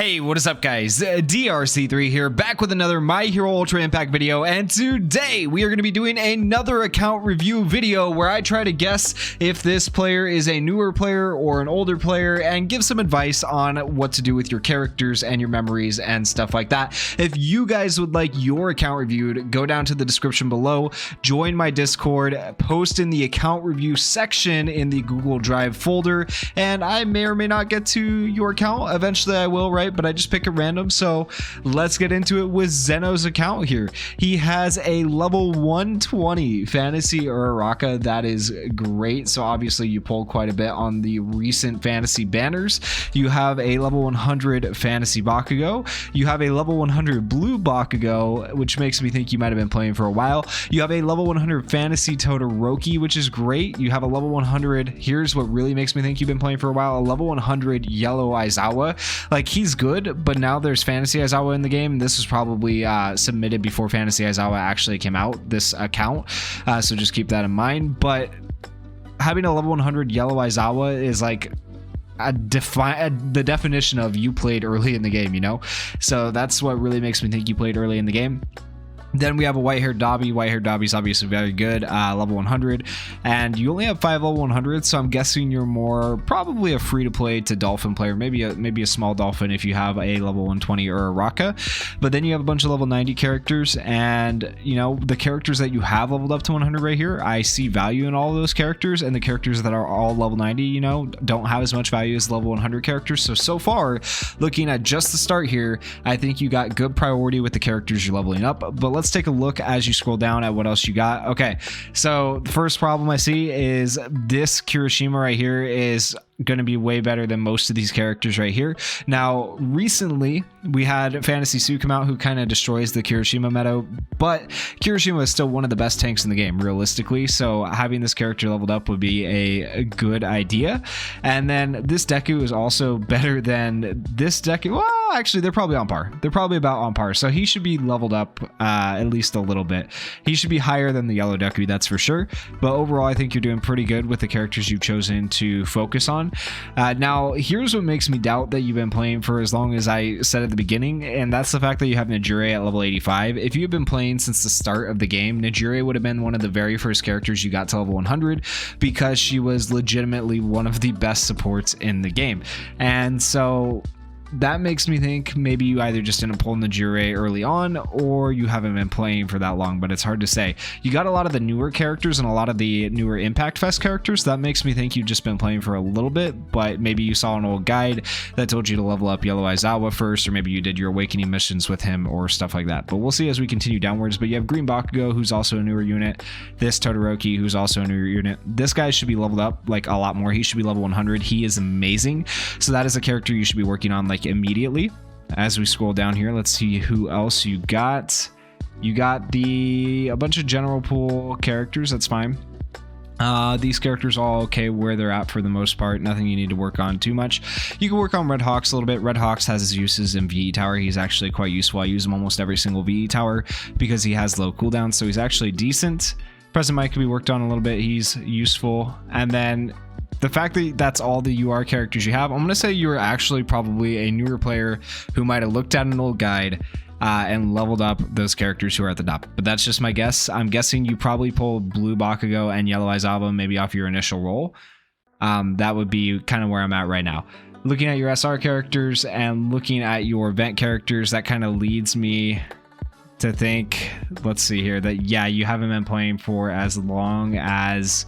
Hey, what is up guys? DRC3 here, back with another My Hero Ultra Impact video, and today we are going to be doing another account review video where I try to guess if this player is a newer player or an older player and give some advice on what to do with your characters and your memories and stuff like that. If you guys would like your account reviewed, go down to the description below, join my Discord, post in the account review section in the Google Drive folder, and I may or may not get to your account. Eventually I will, right? But I just pick a random. So let's get into it with Zeno's account here. He has a level 120 fantasy Uraraka. That is great. So obviously you pulled quite a bit on the recent fantasy banners. You have a level 100 fantasy Bakugo. You have a level 100 blue Bakugo, which makes me think you might have been playing for a while. You have a level 100 fantasy Todoroki, which is great. You have a level 100. Here's what really makes me think you've been playing for a while. A level 100 yellow Aizawa. Like, he's good, but now there's fantasy Aizawa in the game. This was probably submitted before fantasy Aizawa actually came out, this account, so just keep that in mind. But having a level 100 yellow Aizawa is like the definition of you played early in the game, you know? So that's what really makes me think you played early in the game. Then we have a white-haired Dobby. White-haired Dobby is obviously very good, level 100, and you only have 5 level 100, so I'm guessing you're more probably a free-to-play to Dolphin player, maybe a small Dolphin if you have a level 120 or a Raka. But then you have a bunch of level 90 characters, and you know, the characters that you have leveled up to 100 right here, I see value in all of those characters, and the characters that are all level 90, you know, don't have as much value as level 100 characters. So far, looking at just the start here, I think you got good priority with the characters you're leveling up. But let's take a look as you scroll down at what else you got. Okay, so the first problem I see is this Kirishima right here is going to be way better than most of these characters right here. Now, recently we had Fantasy Sue come out, who kind of destroys the Kirishima meta, but Kirishima is still one of the best tanks in the game realistically, so having this character leveled up would be a good idea. And then this Deku is also better than this Deku. Well, actually they're probably on par. They're probably about on par, so he should be leveled up at least a little bit. He should be higher than the yellow Deku, that's for sure. But overall, I think you're doing pretty good with the characters you've chosen to focus on. Now, here's what makes me doubt that you've been playing for as long as I said at the beginning, and that's the fact that you have Nejire at level 85. If you had been playing since the start of the game, Nejire would have been one of the very first characters you got to level 100 because she was legitimately one of the best supports in the game. And so that makes me think maybe you either just didn't pull Nejire early on or you haven't been playing for that long, but it's hard to say. You got a lot of the newer characters and a lot of the newer Impact Fest characters. That makes me think you've just been playing for a little bit, but maybe you saw an old guide that told you to level up Yellow Aizawa first, or maybe you did your Awakening missions with him or stuff like that. But we'll see as we continue downwards. But you have Green Bakugo, who's also a newer unit. This Todoroki, who's also a newer unit. This guy should be leveled up like a lot more. He should be level 100. He is amazing. So that is a character you should be working on like immediately. As we scroll down here, let's see who else you got. You got a bunch of general pool characters. That's fine. These characters all okay where they're at for the most part. Nothing you need to work on too much. You can work on Red Hawks a little bit. Red Hawks has his uses in VE Tower. He's actually quite useful. I use him almost every single VE Tower because he has low cooldown, so he's actually decent. Present Mic can be worked on a little bit. He's useful. And then the fact that that's all the UR characters you have, I'm going to say you're actually probably a newer player who might have looked at an old guide and leveled up those characters who are at the top. But that's just my guess. I'm guessing you probably pulled Blue Bakugo and Yellow Aizawa maybe off your initial roll. That would be kind of where I'm at right now. Looking at your SR characters and looking at your event characters, that kind of leads me to think, let's see here, that yeah, you haven't been playing for as long as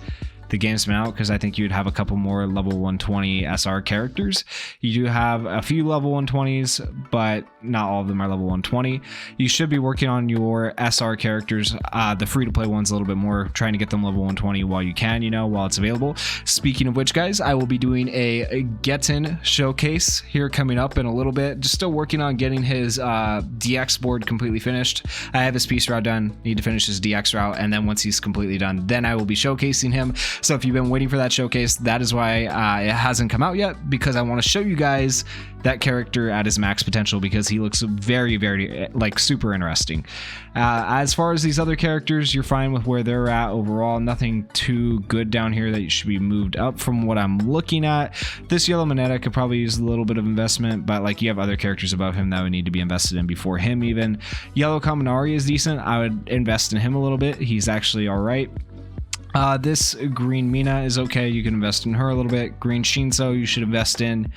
the game's been out, because I think you'd have a couple more level 120 SR characters. You do have a few level 120s, but not all of them are level 120. You should be working on your SR characters, the free-to-play ones, a little bit more, trying to get them level 120 while you can, you know, while it's available. Speaking of which, guys, I will be doing a Getten showcase here coming up in a little bit. Just still working on getting his DX board completely finished. I have his piece route done, need to finish his DX route, and then once he's completely done, then I will be showcasing him. So if you've been waiting for that showcase, that is why it hasn't come out yet, because I want to show you guys that character at his max potential, because he looks very, very like super interesting. As far as these other characters, you're fine with where they're at overall. Nothing too good down here that you should be moved up from what I'm looking at. This yellow Moneta could probably use a little bit of investment, but like you have other characters above him that would need to be invested in before him even. Yellow Kaminari is decent. I would invest in him a little bit. He's actually all right. This green Mina is okay. You can invest in her a little bit. Green Shinso you should invest in.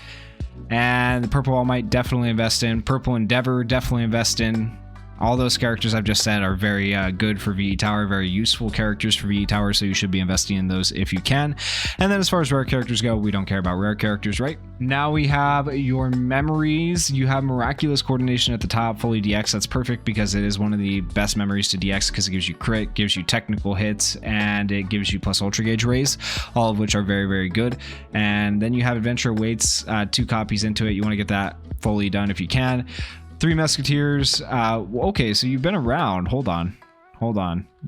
And the purple All Might definitely invest in. Purple Endeavor definitely invest in. All those characters I've just said are very good for VE Tower, very useful characters for VE Tower, so you should be investing in those if you can. And then as far as rare characters go, we don't care about rare characters, right? Now we have your memories. You have Miraculous Coordination at the top, fully DX. That's perfect because it is one of the best memories to DX because it gives you crit, gives you technical hits, and it gives you plus Ultra Gauge raise, all of which are very, very good. And then you have Adventure Weights, 2 copies into it. You want to get that fully done if you can. 3 Musketeers. Okay, so you've been around. Hold on.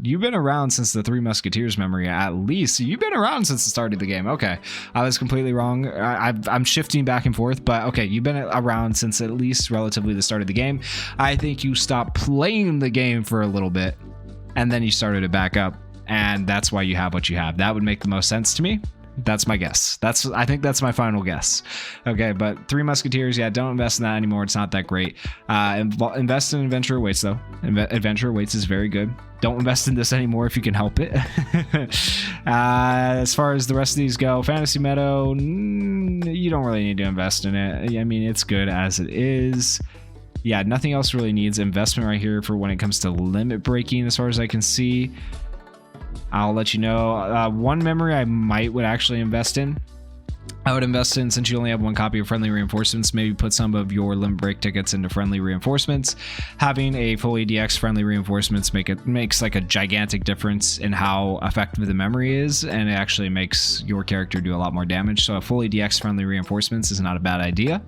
You've been around since the 3 Musketeers memory, at least. You've been around since the start of the game. Okay, I was completely wrong. I'm shifting back and forth, but okay, you've been around since at least relatively the start of the game. I think you stopped playing the game for a little bit, and then you started it back up, and that's why you have what you have. That would make the most sense to me. That's my guess. I think that's my final guess. Okay, but 3 Musketeers, yeah, don't invest in that anymore. It's not that great. Invest in Adventure Weights, though. Adventure Weights is very good. Don't invest in this anymore if you can help it. As far as the rest of these go, Fantasy Meadow, you don't really need to invest in it. I mean, it's good as it is. Yeah, nothing else really needs investment right here for when it comes to limit breaking, as far as I can see. I'll let you know. One memory I would actually invest in. I would invest in, since you only have 1 copy of Friendly Reinforcements, maybe put some of your limit break tickets into Friendly Reinforcements. Having a fully DX Friendly Reinforcements makes like a gigantic difference in how effective the memory is, and it actually makes your character do a lot more damage. So a fully DX Friendly Reinforcements is not a bad idea.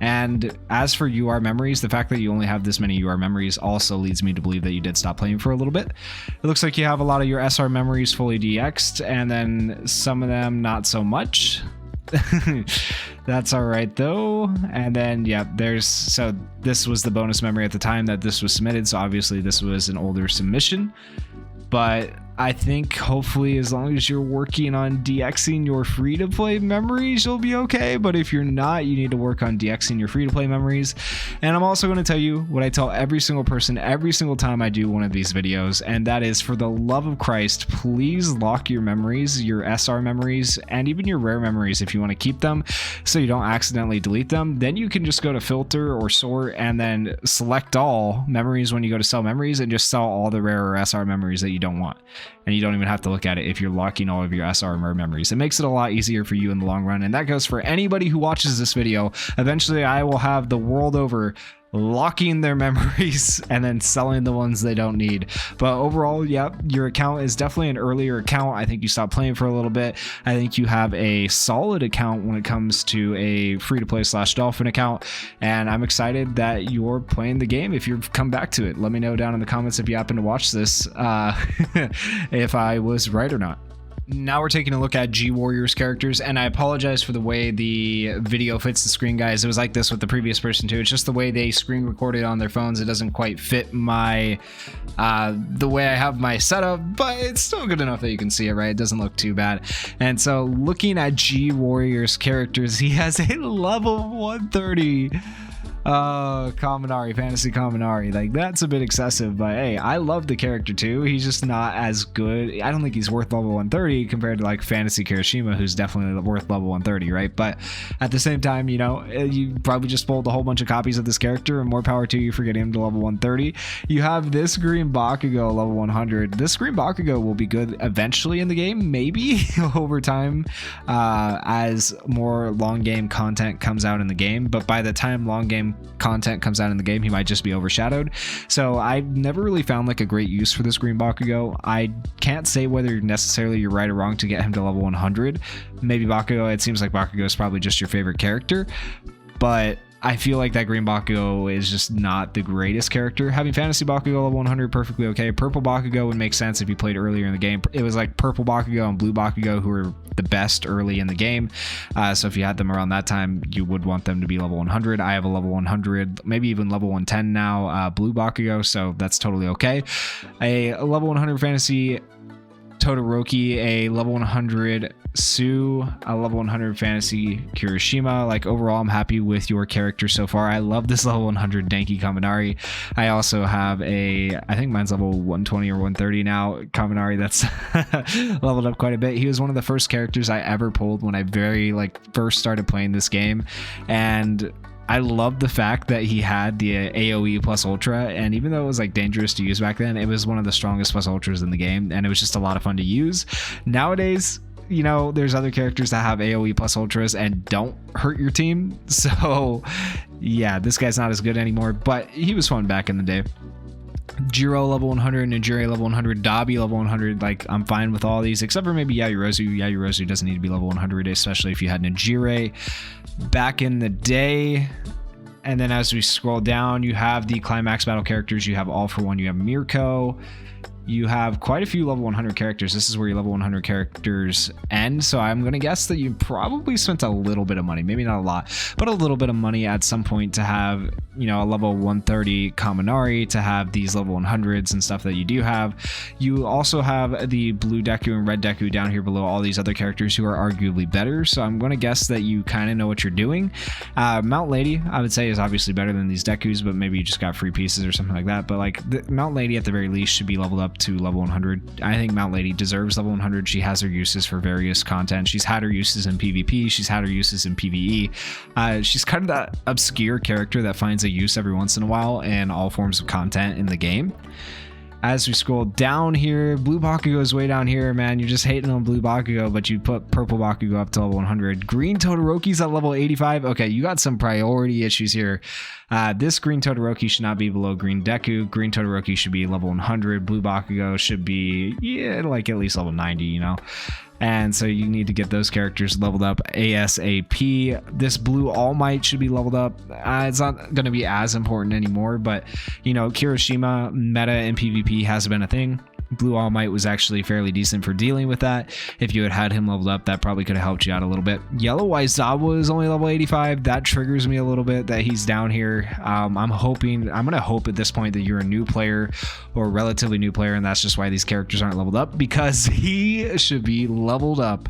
And as for UR memories, the fact that you only have this many UR memories also leads me to believe that you did stop playing for a little bit. It looks like you have a lot of your SR memories fully DX'd, and then some of them not so much. That's all right though. And then yeah, so this was the bonus memory at the time that this was submitted, so obviously this was an older submission, but I think hopefully as long as you're working on DXing your free-to-play memories, you'll be okay. But if you're not, you need to work on DXing your free-to-play memories. And I'm also going to tell you what I tell every single person every single time I do one of these videos, and that is, for the love of Christ, please lock your memories, your SR memories, and even your rare memories if you want to keep them, so you don't accidentally delete them. Then you can just go to filter or sort and then select all memories when you go to sell memories, and just sell all the rare or SR memories that you don't want. And you don't even have to look at it if you're locking all of your SR and rare memories. It makes it a lot easier for you in the long run, and that goes for anybody who watches this video. Eventually I will have the world over locking their memories and then selling the ones they don't need. But overall, yeah, your account is definitely an earlier account. I think you stopped playing for a little bit. I think you have a solid account when it comes to a free-to-play / Dolphin account, and I'm excited that you're playing the game. If you've come back to it, let me know down in the comments if you happen to watch this, if I was right or not. Now we're taking a look at G Warriors characters, and I apologize for the way the video fits the screen, guys. It was like this with the previous person too. It's just the way they screen recorded on their phones. It doesn't quite fit my the way I have my setup, but it's still good enough that you can see it, right? It doesn't look too bad. And so looking at G Warriors characters, he has a level 130 Kaminari, Fantasy Kaminari. Like, that's a bit excessive, but hey, I love the character too. He's just not as good. I don't think he's worth level 130 compared to like Fantasy Kirishima, who's definitely worth level 130, right? But at the same time, you know, you probably just pulled a whole bunch of copies of this character, and more power to you for getting him to level 130. You have this green Bakugo level 100. This green Bakugo will be good eventually in the game, maybe over time, as more long game content comes out in the game. But by the time long game content comes out in the game, he might just be overshadowed. So I've never really found like a great use for this green Bakugo. I can't say whether necessarily you're right or wrong to get him to level 100. Maybe Bakugo, it seems like Bakugo is probably just your favorite character, but I feel like that green Bakugo is just not the greatest character. Having Fantasy Bakugo level 100, perfectly okay. Purple Bakugo would make sense if you played earlier in the game. It was like Purple Bakugo and Blue Bakugo who were the best early in the game. So if you had them around that time, you would want them to be level 100. I have a level 100, maybe even level 110 now, Blue Bakugo, so that's totally okay. A level 100 Fantasy Todoroki, a level 100 Sue, a level 100 Fantasy Kirishima. Like, overall, I'm happy with your character so far. I love this level 100 Denki Kaminari. I also have I think mine's level 120 or 130 now, Kaminari, that's leveled up quite a bit. He was one of the first characters I ever pulled when I first started playing this game, and I love the fact that he had the AoE plus Ultra, and even though it was like dangerous to use back then, it was one of the strongest plus Ultras in the game, and it was just a lot of fun to use. Nowadays, you know, there's other characters that have AoE plus Ultras and don't hurt your team, so yeah, this guy's not as good anymore, but he was fun back in the day. Jiro level 100, Nijire level 100, Dabi level 100. Like, I'm fine with all these except for maybe Yayorozu. Yayorozu doesn't need to be level 100, especially if you had Nijire back in the day. And then as we scroll down, you have the climax battle characters. You have All For One, you have Mirko. You have quite a few level 100 characters. This is where your level 100 characters end. So I'm going to guess that you probably spent a little bit of money, maybe not a lot, but a little bit of money at some point to have, you know, a level 130 Kaminari, to have these level 100s and stuff that you do have. You also have the blue Deku and red Deku down here below all these other characters who are arguably better. So I'm going to guess that you kind of know what you're doing. Mount Lady, I would say, is obviously better than these Dekus, but maybe you just got free pieces or something like that. But like, the Mount Lady at the very least should be leveled up to level 100. I think Mount Lady deserves level 100. She has her uses for various content. She's had her uses in PvP. She's had her uses in PvE. She's kind of that obscure character that finds a use every once in a while in all forms of content in the game. As we scroll down here, Blue Bakugo is way down here, man. You're just hating on Blue Bakugo, but you put Purple Bakugo up to level 100. Green Todoroki's at level 85. Okay, you got some priority issues here. This Green Todoroki should not be below Green Deku. Green Todoroki should be level 100. Blue Bakugo should be, yeah, like at least level 90, you know? And so you need to get those characters leveled up ASAP. This Blue All Might should be leveled up. It's not going to be as important anymore, but, you know, Kirishima meta in PvP has been a thing. Blue All Might was actually fairly decent for dealing with that. If you had had him leveled up, that probably could have helped you out a little bit. Yellow Aizawa is only level 85. That triggers me a little bit that he's down here. I'm going to hope at this point that you're a new player or a relatively new player, and that's just why these characters aren't leveled up, because he should be leveled up.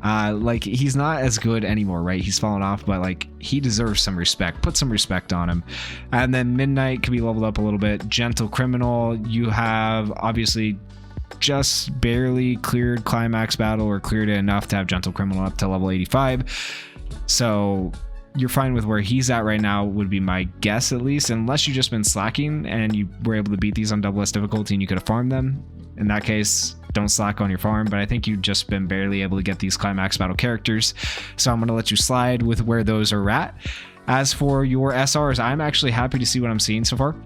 Like, he's not as good anymore, right? He's fallen off, but like, he deserves some respect. Put some respect on him. And then Midnight could be leveled up a little bit. Gentle Criminal, you have obviously just barely cleared Climax Battle, or cleared it enough to have Gentle Criminal up to level 85. So you're fine with where he's at right now, would be my guess, at least, unless you've just been slacking and you were able to beat these on double S difficulty and you could have farmed them. In that case, don't slack on your farm, but I think you've just been barely able to get these climax battle characters, so I'm going to let you slide with where those are at. As for your SRs, I'm actually happy to see what I'm seeing so far.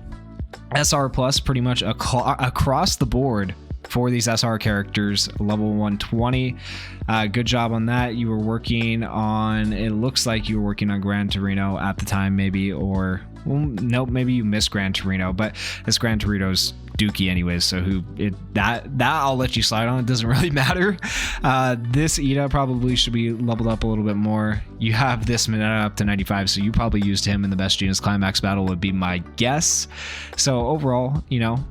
SR plus pretty much across the board for these SR characters, level 120. Good job on that. You were working on, it looks like you were working on Gran Torino at the time, maybe, or, well, nope, maybe you missed Gran Torino, but this Gran Torino's Dookie anyways, so that I'll let you slide on. It doesn't really matter. This Ida probably should be leveled up a little bit more. You have this Mineta up to 95, so you probably used him in the best Genus Climax battle, would be my guess. So overall, you know,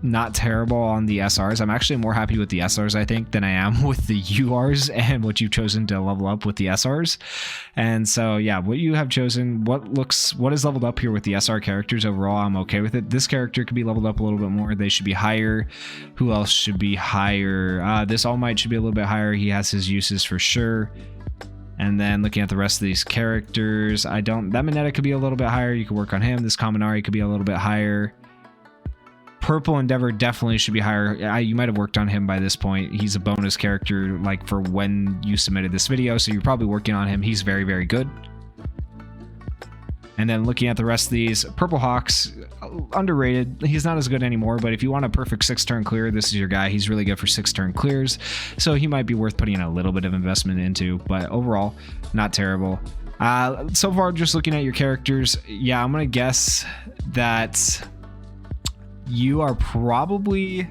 not terrible on the SRs. I'm actually more happy with the SRs, I think, than I am with the URs and what you've chosen to level up with the SRs. And so, yeah, what you have chosen, what is leveled up here with the SR characters overall, I'm okay with it. This character could be leveled up a little bit more. They should be higher. Who else should be higher? This All Might should be a little bit higher. He has his uses for sure. And then looking at the rest of these characters, that Mineta could be a little bit higher. You could work on him. This Kaminari could be a little bit higher. Purple Endeavor definitely should be higher. You might have worked on him by this point. He's a bonus character, like, for when you submitted this video, so you're probably working on him. He's very, very good. And then looking at the rest of these, Purple Hawks, underrated. He's not as good anymore, but if you want a perfect 6-turn clear, this is your guy. He's really good for 6-turn clears, so he might be worth putting a little bit of investment into, but overall, not terrible. So far, just looking at your characters, yeah, I'm gonna guess that you are probably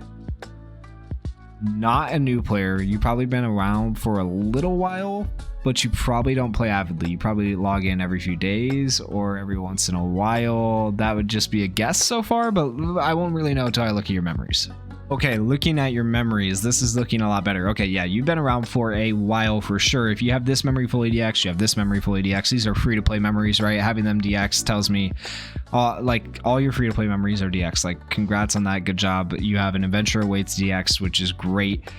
not a new player. You've probably been around for a little while, but you probably don't play avidly. You probably log in every few days or every once in a while. That would just be a guess so far, but I won't really know until I look at your memories. Okay, looking at your memories, this is looking a lot better. Okay, yeah, you've been around for a while for sure. If you have this memory fully DX, you have this memory fully DX. These are free-to-play memories, right? Having them DX tells me, like, all your free-to-play memories are DX. Like, congrats on that. Good job. You have an Adventure Awaits DX, which is great.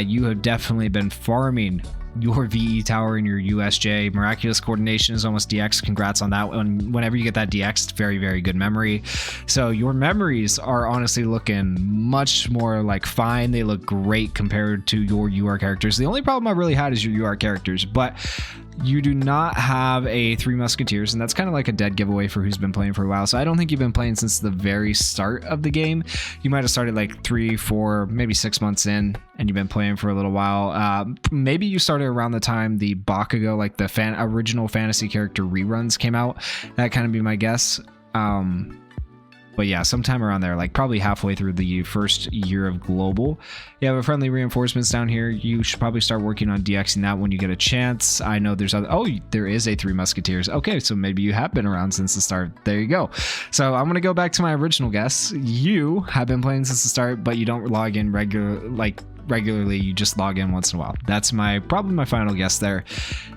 You have definitely been farming your VE tower and your USJ. Miraculous Coordination is almost DX. Congrats on that one. Whenever you get that DX, very, very good memory. So your memories are honestly looking much more like fine. They look great compared to your UR characters. The only problem I really had is your UR characters, but you do not have a Three Musketeers, and that's kind of like a dead giveaway for who's been playing for a while. So I don't think you've been playing since the very start of the game. You might have started like 3, 4, maybe 6 months in, and you've been playing for a little while. Maybe you started around the time the Bakugo, like the original fantasy character reruns came out. That kind of be my guess. But yeah, sometime around there, like probably halfway through the first year of global. You have a friendly reinforcements down here. You should probably start working on DXing that when you get a chance. I know there's other, oh, there is a Three Musketeers. Okay, so maybe you have been around since the start. There you go. So I'm gonna go back to my original guess. You have been playing since the start, but you don't log in regularly. You just log in once in a while. That's probably my final guess there.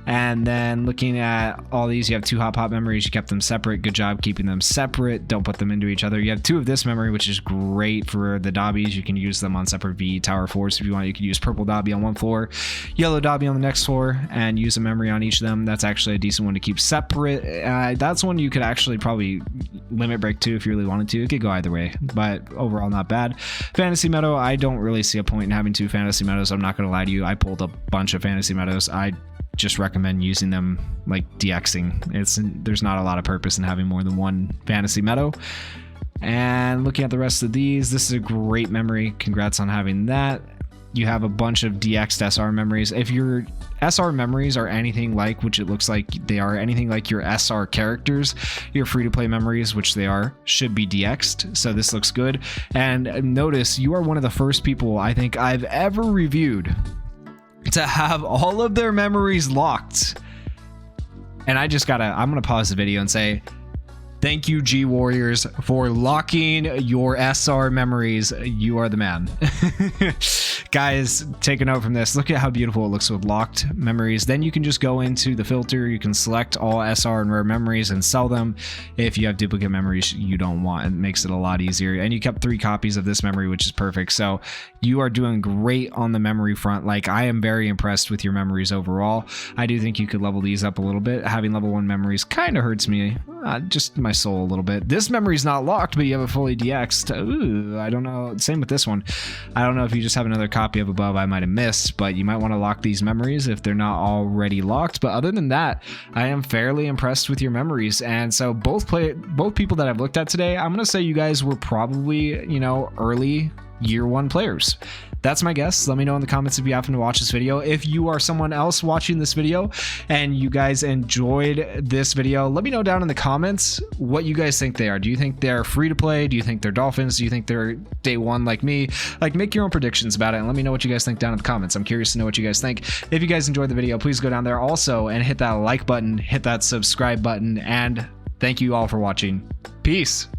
And then looking at all these, you have 2 hop memories. You kept them separate. Good job keeping them separate. Don't put them into each other. You have 2 of this memory, which is great for the Dobbies. You can use them on separate VE tower floors if you want. You can use purple Dobby on one floor, yellow Dobby on the next floor, and use a memory on each of them. That's actually a decent one to keep separate. That's one you could actually probably limit break to if you really wanted to. It could go either way, but overall not bad. Fantasy Meadow, I don't really see a point in having 2 Fantasy Meadows. I'm not going to lie to you. I pulled a bunch of Fantasy Meadows. I just recommend using them like DXing. There's not a lot of purpose in having more than 1 Fantasy Meadow. And looking at the rest of these, this is a great memory. Congrats on having that. You have a bunch of DX'd SR memories. If your SR memories are anything like, which it looks like they are, anything like your SR characters, your free-to-play memories, which they are, should be DX'd. So this looks good. And notice you are one of the first people I think I've ever reviewed to have all of their memories locked. And I'm gonna pause the video and say, thank you, G Warriors, for locking your SR memories. You are the man. Guys, take a note from this. Look at how beautiful it looks with locked memories. Then you can just go into the filter. You can select all SR and rare memories and sell them. If you have duplicate memories you don't want, it makes it a lot easier. And you kept 3 copies of this memory, which is perfect. So you are doing great on the memory front. Like, I am very impressed with your memories overall. I do think you could level these up a little bit. Having level 1 memories kind of hurts me, just my soul a little bit. This memory is not locked, but you have a fully DX'd. Ooh, I don't know. Same with this one. I don't know if you just have another copy of above I might have missed, but you might want to lock these memories if they're not already locked. But other than that, I am fairly impressed with your memories. And so both people that I've looked at today, I'm gonna say you guys were probably, early year 1 players. That's my guess. Let me know in the comments if you happen to watch this video. If you are someone else watching this video and you guys enjoyed this video, let me know down in the comments what you guys think they are. Do you think they're free to play? Do you think they're dolphins? Do you think they're day 1 like me? Like, make your own predictions about it and let me know what you guys think down in the comments. I'm curious to know what you guys think. If you guys enjoyed the video, please go down there also and hit that like button, hit that subscribe button, and thank you all for watching. Peace.